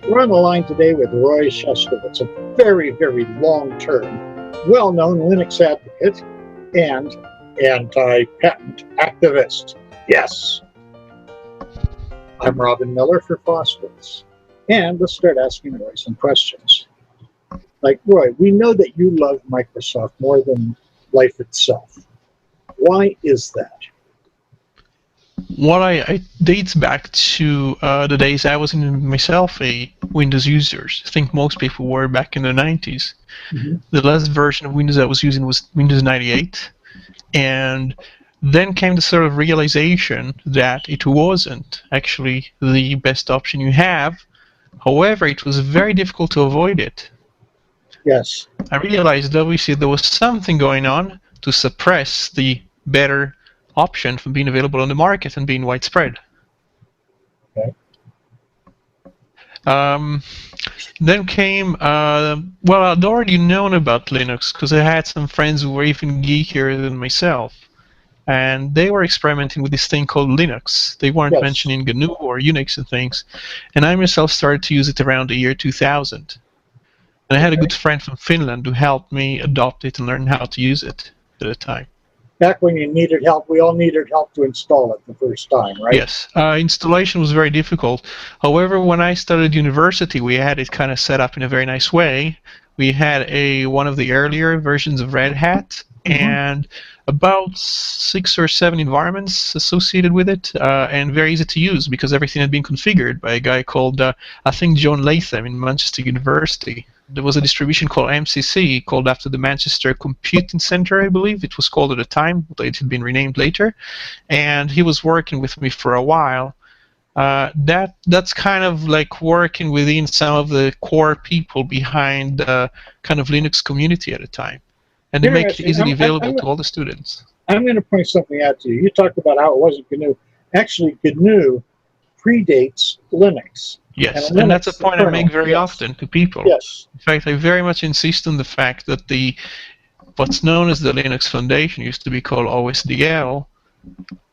We're on the line today with Roy Schestowitz, a very, very long-term, well-known Linux advocate and anti-patent activist. Yes, I'm Robin Miller for Phosphorus. And let's start asking Roy some questions. Like, Roy, we know that you love Microsoft more than life itself. Why is that? Well, I dates back to the days I was myself a Windows user. I think most people were back in the 90s. Mm-hmm. The last version of Windows I was using was Windows 98. And then came the sort of realization that it wasn't actually the best option you have. However, it was very difficult to avoid it. Yes. I realized obviously there was something going on to suppress the better option from being available on the market and being widespread. Okay. Then came, well, I'd already known about Linux because I had some friends who were even geekier than myself. And they were experimenting with this thing called Linux. They weren't mentioning GNU or Unix and things. And I myself started to use it around the year 2000. And I had a good friend from Finland who helped me adopt it and learn how to use it at the time. Back when you needed help, we all needed help to install it the first time, right? Yes. Installation was very difficult. However, when I started university, we had it kind of set up in a very nice way. We had one of the earlier versions of Red Hat, and about 6 or 7 environments associated with it, and very easy to use because everything had been configured by a guy called, I think, John Latham in Manchester University. There was a distribution called MCC, called after the Manchester Computing Center, I believe it was called at the time, but it had been renamed later. And he was working with me for a while. That's kind of like working within some of the core people behind the kind of Linux community at the time. And they make it easily available to all the students. I'm going to point something out to you. You talked about how it wasn't GNU. Actually, GNU predates Linux. Yes, and that's a point I make very often to people. Yes. In fact, I very much insist on the fact that what's known as the Linux Foundation used to be called OSDL,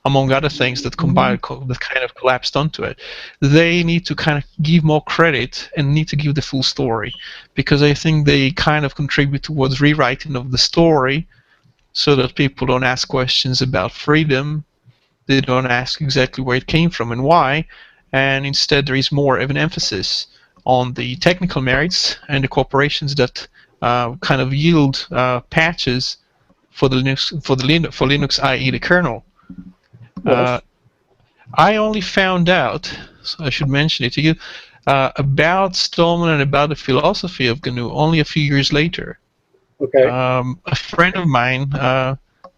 among other things that that kind of collapsed onto it. They need to kind of give more credit and need to give the full story, because I think they kind of contribute towards rewriting of the story so that people don't ask questions about freedom. They don't ask exactly where it came from and why. And instead, there is more of an emphasis on the technical merits and the corporations that kind of yield patches for the Linux, i.e., the kernel. Yes. I only found out, so I should mention it to you, about Stallman and about the philosophy of GNU only a few years later. Okay. A friend of mine,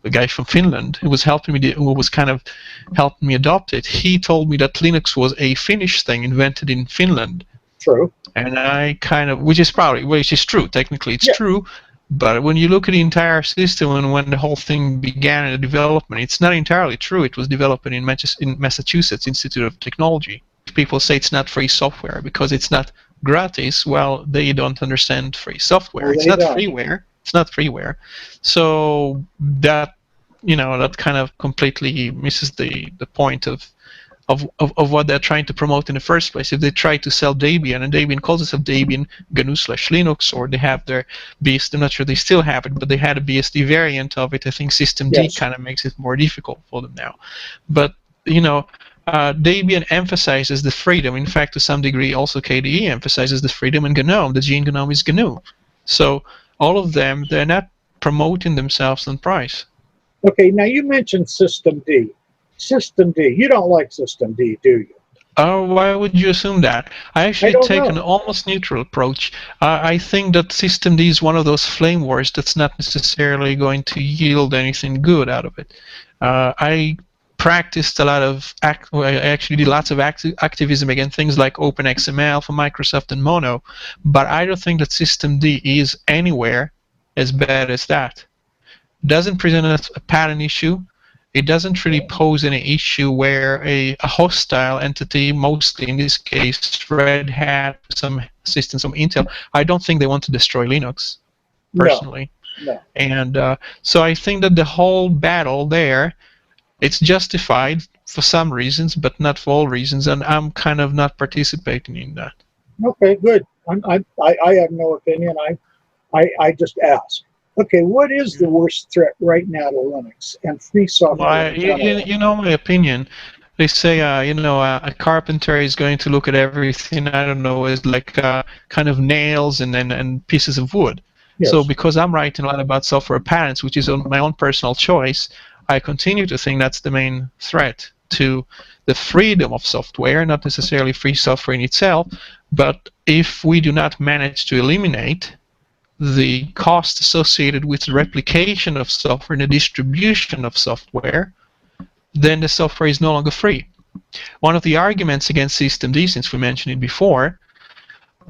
a guy from Finland who was helping me adopt it, he told me that Linux was a Finnish thing invented in Finland. True. And I which is true. Technically, it's true. But when you look at the entire system and when the whole thing began in the development, it's not entirely true. It was developed in Massachusetts Institute of Technology. People say it's not free software because it's not gratis. Well, they don't understand free software. Well, it's not freeware. It's not freeware. So that kind of completely misses the point of what they're trying to promote in the first place. If they try to sell Debian, and Debian calls itself Debian GNU/Linux, or they have their BSD, I'm not sure they still have it, but they had a BSD variant of it. I think systemd kind of makes it more difficult for them now. But, Debian emphasizes the freedom. In fact, to some degree, also KDE emphasizes the freedom, and GNOME, the G in GNOME is GNU. So all of them, they're not promoting themselves on price. Okay, now you mentioned systemd. Systemd. You don't like systemd, do you? Why would you assume that? I actually take an almost neutral approach. I think that systemd is one of those flame wars that's not necessarily going to yield anything good out of it. I practiced a lot of, I actually did lots of activism against things like OpenXML for Microsoft and Mono, but I don't think that systemd is anywhere as bad as that. It doesn't present a pattern issue. It doesn't really pose any issue where a hostile entity, mostly in this case Red Hat, some assistance from Intel, I don't think they want to destroy Linux, personally. No. And so I think that the whole battle there, it's justified for some reasons, but not for all reasons, and I'm kind of not participating in that. Okay, good. I have no opinion. I just ask. Okay, what is the worst threat right now to Linux and free Well, software in general? you know my opinion. They say, a carpenter is going to look at everything, I don't know, as like kind of nails and pieces of wood. So Yes. because I'm writing a lot about software patents, which is on my own personal choice, I continue to think that's the main threat to the freedom of software, not necessarily free software in itself, but if we do not manage to eliminate the cost associated with the replication of software and the distribution of software, then the software is no longer free. One of the arguments against systemd, since we mentioned it before,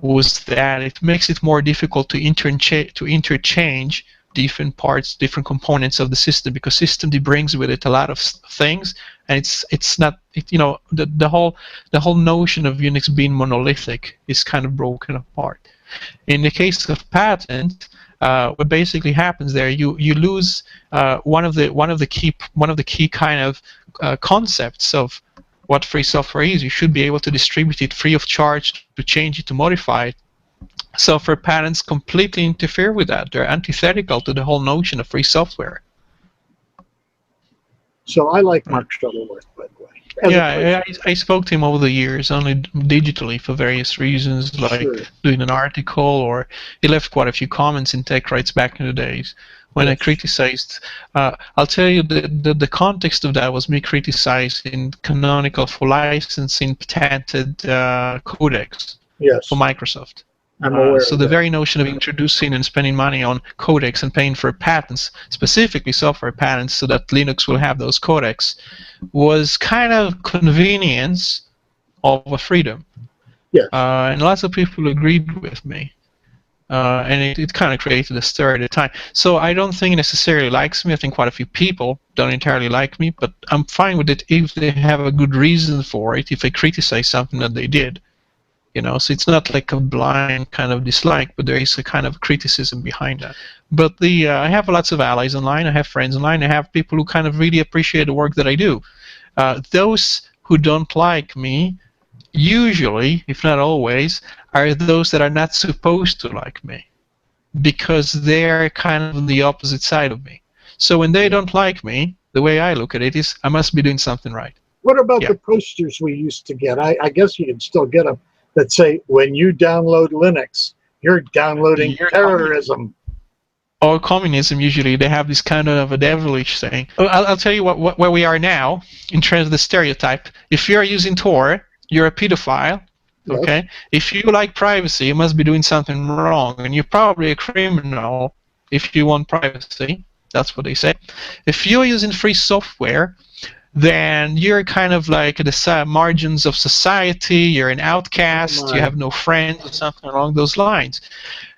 was that it makes it more difficult to interchange different parts, different components of the system, because systemd brings with it a lot of things, and it's not the whole notion of Unix being monolithic is kind of broken apart. In the case of patent, what basically happens there, you lose one of the key kind of concepts of what free software is. You should be able to distribute it free of charge, to change it, to modify it. Software patents completely interfere with that. They're antithetical to the whole notion of free software. So I like Right. Mark Shuttleworth, by the way, as a Yeah, person. I spoke to him over the years, only digitally for various reasons, like Sure. doing an article, or he left quite a few comments in Techrights back in the days when I Yes. criticized. I'll tell you, the context of that was me criticizing Canonical for licensing patented codecs for Yes. Microsoft. I'm aware So of the that. very notion of introducing and spending money on codecs and paying for patents, specifically software patents, so that Linux will have those codecs, was kind of convenience of a freedom. Yes. And lots of people agreed with me. And it kind of created a stir at the time. So I don't think it necessarily likes me. I think quite a few people don't entirely like me, but I'm fine with it if they have a good reason for it, if they criticize something that they did. So it's not like a blind kind of dislike, but there is a kind of criticism behind that. But I have lots of allies online. I have friends online. I have people who kind of really appreciate the work that I do. Those who don't like me, usually, if not always, are those that are not supposed to like me, because they're kind of on the opposite side of me. So when they don't like me, the way I look at it is I must be doing something right. What about Yeah. the posters we used to get? I guess you can still get them that say, when you download Linux, you're downloading You're terrorism. or communism, usually they have this kind of a devilish thing. I'll tell you where we are now in terms of the stereotype. If you're using Tor, you're a pedophile. Yes. Okay. If you like privacy, you must be doing something wrong, and you're probably a criminal if you want privacy. That's what they say. If you're using free software, then you're kind of like at the margins of society. You're an Oh outcast. You my. have no friends, or something along those lines.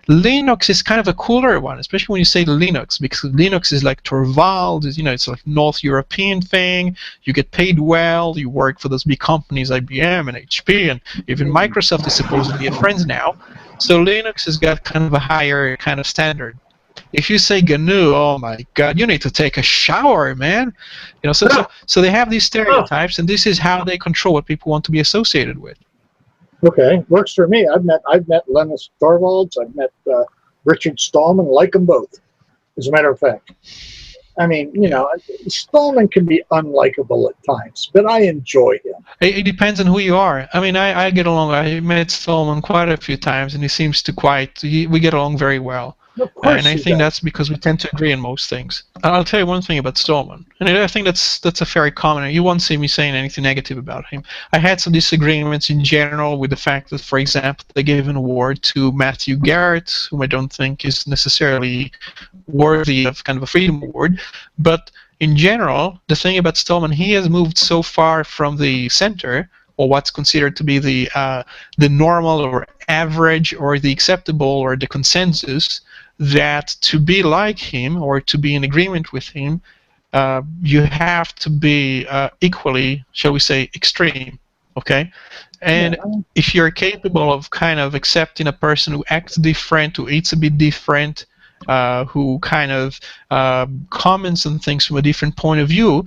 Linux is kind of a cooler one, especially when you say Linux, because Linux is like Torvald, it's like North European thing. You get paid well. You work for those big companies, IBM and HP, and even Hmm. Microsoft is supposedly your friends now. So Linux has got kind of a higher kind of standard. If you say GNU, oh my God, you need to take a shower, man. So they have these Oh, stereotypes, and this is how they control what people want to be associated with. okay, works for me. I've met Linus Torvalds. I've met Richard Stallman. Like them both, as a matter of fact. I mean, Yeah. Stallman can be unlikable at times, but I enjoy him. It depends on who you are. I mean, I get along. I met Stallman quite a few times, and he seems to we get along very well. Of And course I he think does. that's because we tend to agree on most things. I'll tell you one thing about Stallman, and I think that's a very common. You won't see me saying anything negative about him. I had some disagreements in general with the fact that, for example, they gave an award to Matthew Garrett, whom I don't think is necessarily worthy of kind of a freedom award. But in general, the thing about Stallman, he has moved so far from the center, or what's considered to be the normal or average or the acceptable or the consensus, that to be like him or to be in agreement with him, you have to be equally, shall we say, extreme. Okay? Yeah, And if you're capable of kind of accepting a person who acts different, who eats a bit different, who kind of comments on things from a different point of view,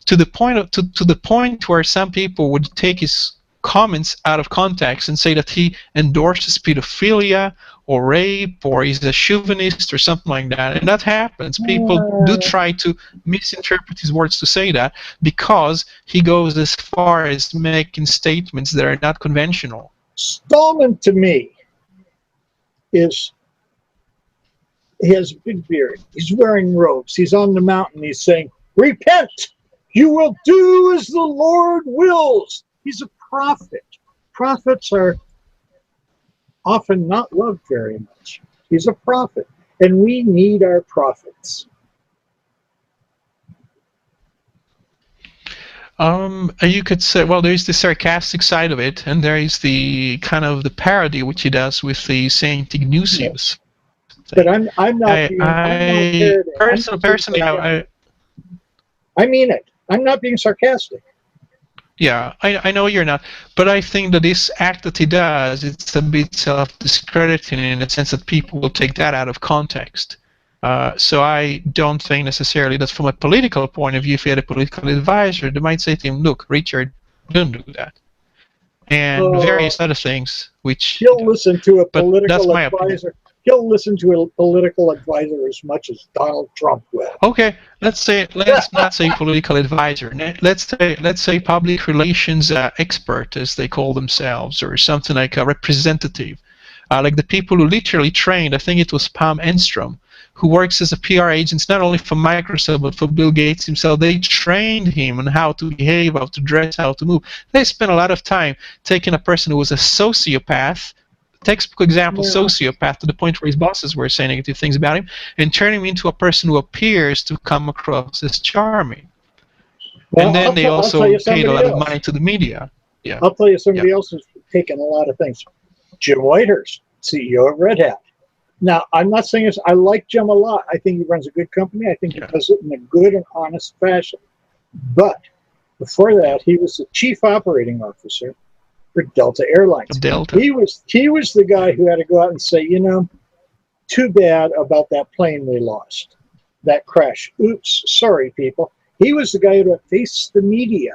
to the point where some people would take his comments out of context and say that he endorses pedophilia or rape or he's a chauvinist or something like that. And that happens. People do try to misinterpret his words to say that because he goes as far as making statements that are not conventional. Stallman, to me, he has a big beard. He's wearing robes. He's on the mountain. He's saying, repent! You will do as the Lord wills. He's a prophet. Prophets are often not loved very much. He's a prophet, and we need our prophets. You could say, well, there is the sarcastic side of it, and there is the kind of the parody which he does with the Saint Ignatius. But I'm not being personally, I mean it. I'm not being sarcastic. Yeah, I know you're not, but I think that this act that he does, it's a bit self-discrediting in the sense that people will take that out of context. So I don't think necessarily that from a political point of view, if he had a political advisor, they might say to him, look, Richard, don't do that. And various other things, which... He'll listen to a political advisor. He'll listen to a political advisor as much as Donald Trump will. Okay, let's not say political advisor. Let's say public relations expert, as they call themselves, or something like a representative, like the people who literally trained. I think it was Pam Enstrom, who works as a PR agent not only for Microsoft but for Bill Gates himself. They trained him on how to behave, how to dress, how to move. They spent a lot of time taking a person who was a sociopath. Textbook example, sociopath, to the point where his bosses were saying negative things about him, and turning him into a person who appears to come across as charming. Well, and then they also paid a lot of money to the media. Yeah, I'll tell you somebody else has taken a lot of things. Jim Whitehurst, CEO of Red Hat. Now, I'm not saying this. I like Jim a lot. I think he runs a good company. I think he does it in a good and honest fashion. But before that, he was the chief operating officer for Delta Airlines. He was the guy who had to go out and say, too bad about that plane we lost, that crash. Oops, sorry, people. He was the guy who faced the media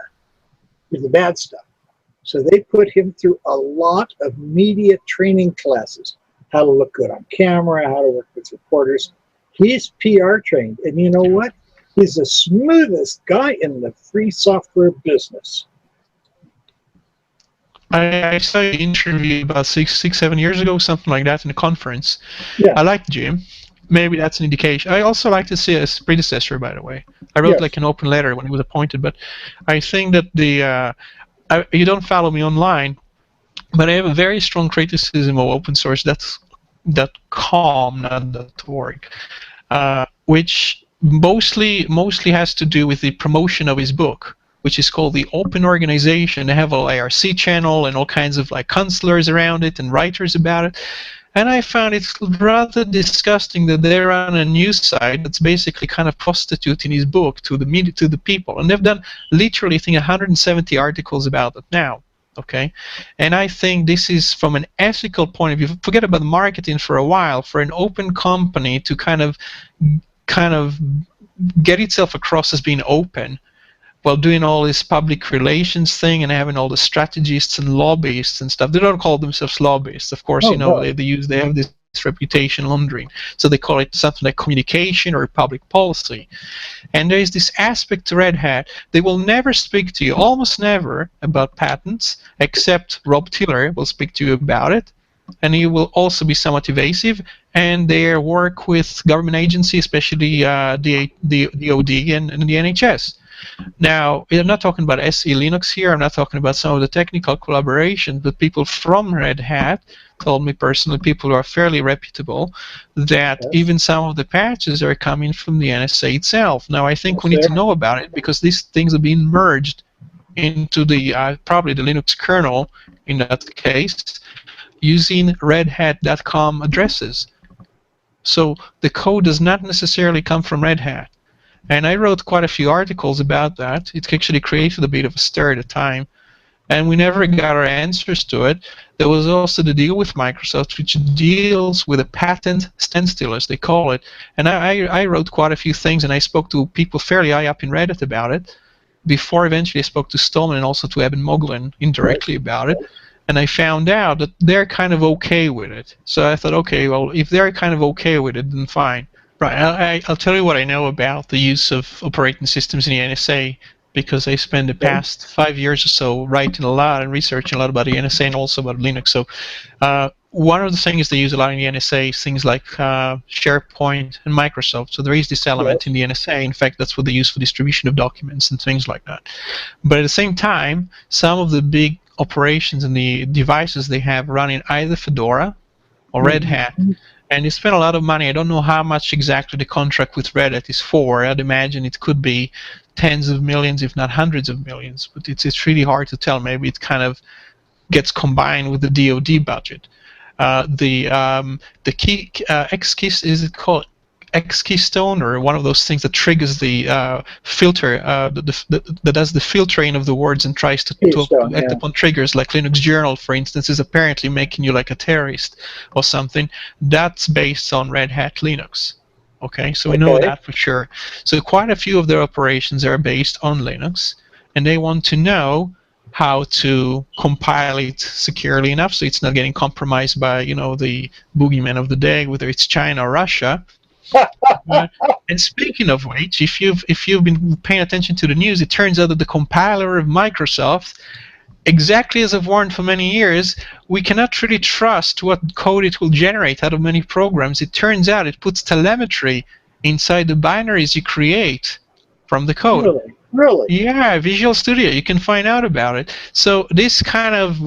with the bad stuff. So they put him through a lot of media training classes, how to look good on camera, how to work with reporters. He's PR trained, and you know what? He's the smoothest guy in the free software business. I saw an interview about 7 years ago, something like that, in a conference. Yeah. I liked Jim. Maybe that's an indication. I also like to see his predecessor, by the way. I wrote like an open letter when he was appointed, but I think that you don't follow me online, but I have a very strong criticism of open source. That's .com, not .org, which mostly has to do with the promotion of his book, which is called the Open Organization. They have a IRC channel and all kinds of counselors around it and writers about it. And I found it rather disgusting that they're on a news site that's basically kind of prostituting his book to the media, to the people. And they've done literally, I think, 170 articles about it now. Okay, and I think this is from an ethical point of view. Forget about marketing for a while. For an open company to kind of get itself across as being open, while doing all this public relations thing and having all the strategists and lobbyists and stuff. They don't call themselves lobbyists, of course. They have this reputation laundering, so they call it something like communication or public policy. And there is this aspect to Red Hat. They will never speak to you, almost never, about patents, except Rob Tiller will speak to you about it, and he will also be somewhat evasive. And their work with government agencies, especially the DoD and the NHS. Now, I'm not talking about SE Linux here. I'm not talking about some of the technical collaboration, but people from Red Hat told me personally, people who are fairly reputable, that even some of the patches are coming from the NSA itself. Now, I think we need to know about it because these things are being merged into the probably the Linux kernel in that case, using redhat.com addresses. So the code does not necessarily come from Red Hat. And I wrote quite a few articles about that. It actually created a bit of a stir at the time. And we never got our answers to it. There was also the deal with Microsoft, which deals with a patent standstill, as they call it. And I wrote quite a few things, and I spoke to people fairly high up in Reddit about it. before eventually I spoke to Stallman and also to Eben Moglin indirectly about it. And I found out that they're kind of okay with it. So I thought, okay, well, if they're kind of okay with it, then fine. Right, I'll tell you what I know about the use of operating systems in the NSA, because I spent the past 5 years or so writing a lot and researching a lot about the NSA and also about Linux. So one of the things they use a lot in the NSA is things like SharePoint and Microsoft. So there is this element in the NSA. In fact, that's what they use for distribution of documents and things like that. But at the same time, some of the big operations and the devices they have running either Fedora or Red Hat, and they spend a lot of money. I don't know how much exactly the contract with Red Hat is for. I'd imagine it could be tens of millions, if not hundreds of millions, but it's really hard to tell. Maybe it kind of gets combined with the DoD budget. The key X-Keys, is it called X-Keystone, or one of those things that triggers the filter, that does the filtering of the words and tries to act upon triggers, like Linux Journal, for instance, is apparently making you like a terrorist or something. That's based on Red Hat Linux. Okay, so we know that for sure. So quite a few of their operations are based on Linux, and they want to know how to compile it securely enough so it's not getting compromised by, the boogeyman of the day, whether it's China or Russia. And speaking of which, if you've been paying attention to the news, it turns out that the compiler of Microsoft, exactly as I've warned for many years, we cannot really trust what code it will generate out of many programs. It turns out it puts telemetry inside the binaries you create from the code. Really? Yeah, Visual Studio. You can find out about it. So this kind of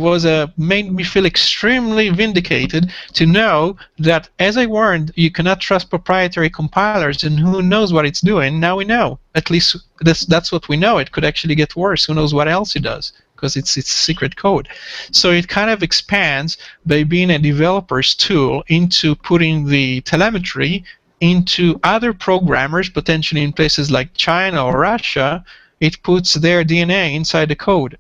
made me feel extremely vindicated to know that, as I warned, you cannot trust proprietary compilers, and who knows what it's doing. Now we know. At least that's what we know. It could actually get worse. Who knows what else it does, because it's secret code. So it kind of expands by being a developer's tool into putting the telemetry into other programmers, potentially in places like China or Russia. It puts their DNA inside the code.